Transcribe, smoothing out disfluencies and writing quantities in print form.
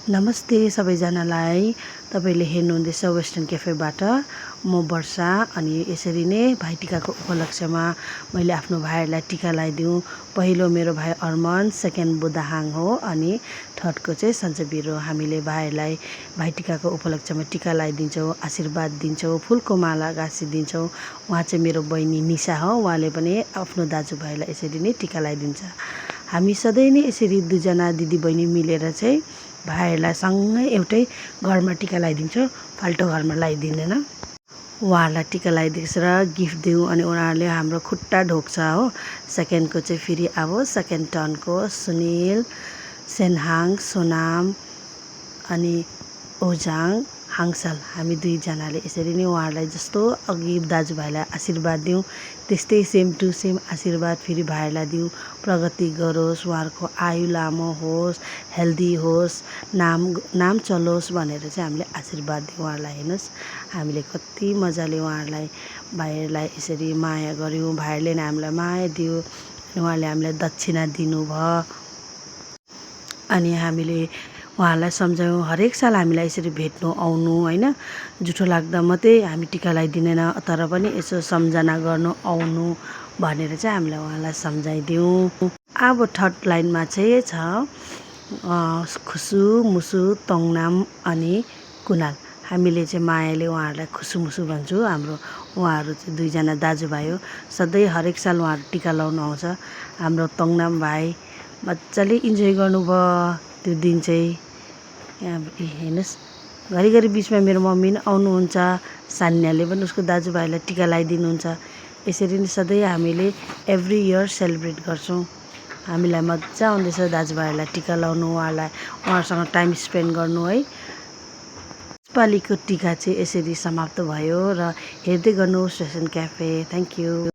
नमस्ते सबैजनालाई। तपाईले हेर्नुहुँदैछ वेस्टर्न क्याफेबाट। म वर्षा अनि यसरी नै भाइटिकाको उपलक्ष्यमा मैले आफ्नो भाइहरूलाई टिका लगाइदिउँ। पहिलो मेरो भाइ अर्मन, सेकेन्ड बुदाहाङ हो अनि थर्डको चाहिँ सन्चबिर हो। हामीले भाइहरूलाई भाइटिकाको उपलक्ष्यमा टिका लगाइदिन्छौँ, आशीर्वाद दिन्छौँ, फुलको माला गाँसिदिन्छौँ। उहाँ चाहिँ मेरो बहिनी निशा हो। उहाँले पनि आफ्नो दाजुभाइलाई यसरी नै टिका लगाइदिन्छ। हामी सधैँ नै यसरी दुईजना दिदीबहिनी मिलेर चाहिँ भाइहरूलाई सँगै एउटै घरमा टिका लगाइदिन्छौँ, फाल्टो घरमा लगाइदिँदैन। उहाँहरूलाई टिका लगाइदिएर गिफ्ट दिउँ अनि उनीहरूले हाम्रो खुट्टा ढोग्छ हो। सेकेन्डको चाहिँ फेरि अब सेकेन्ड टर्नको सुनिल, सेनहाङ, सोनाम अनि ओजाङ, हाङसाल, हामी दुईजनाले यसरी नै उहाँहरूलाई जस्तो अघि दाजुभाइलाई आशीर्वाद दिउँ त्यस्तै सेम टु सेम आशीर्वाद फेरि भाइहरूलाई दिउँ। प्रगति गरोस्, उहाँहरूको आयु लामो होस्, हेल्दी होस्, नाम चलोस् भनेर चाहिँ हामीले आशीर्वाद दिउँ उहाँहरूलाई। हेर्नुहोस् हामीले कति मजाले उहाँहरूलाई भाइहरूलाई यसरी माया गऱ्यौँ, भाइहरूले नै हामीलाई माया दियो अनि उहाँले हामीलाई दक्षिणा दिनुभयो। अनि हामीले उहाँहरूलाई सम्झायौँ हरेक साल हामीलाई यसरी भेट्नु आउनु होइन, जुठो लाग्दा मात्रै हामी टिका लगाइदिँदैन तर पनि यसो सम्झना गर्नु आउनु भनेर चाहिँ हामीले उहाँलाई सम्झाइदिउँ। अब थर्ड लाइनमा चाहिँ छ खुसु, मुसु, तङनाम अनि कुनाल। हामीले चाहिँ मायाले उहाँहरूलाई खुसुमुसु भन्छौँ। उहाँहरू चाहिँ दुईजना दाजुभाइ हो। सधैँ हरेक साल उहाँहरू टिका लगाउनु आउँछ। हाम्रो तङनाम भाइ मजाले इन्जोय गर्नुभयो त्यो दिन चाहिँ। यहाँ हेर्नुहोस् घरिघरि बिचमा मेरो मम्मी पनि आउनुहुन्छ, सान्याले पनि उसको दाजुभाइलाई टिका लगाइदिनुहुन्छ। यसरी नै सधैँ हामीले एभ्री इयर सेलिब्रेट गर्छौँ। हामीलाई मजा आउँदैछ दाजुभाइहरूलाई टिका लगाउनु, उहाँहरूसँग टाइम स्पेन्ड गर्नु है। यसपालिको टिका चाहिँ यसरी समाप्त भयो र हेर्दै गर्नुहोस् वेस्टर्न क्याफे। Thank you.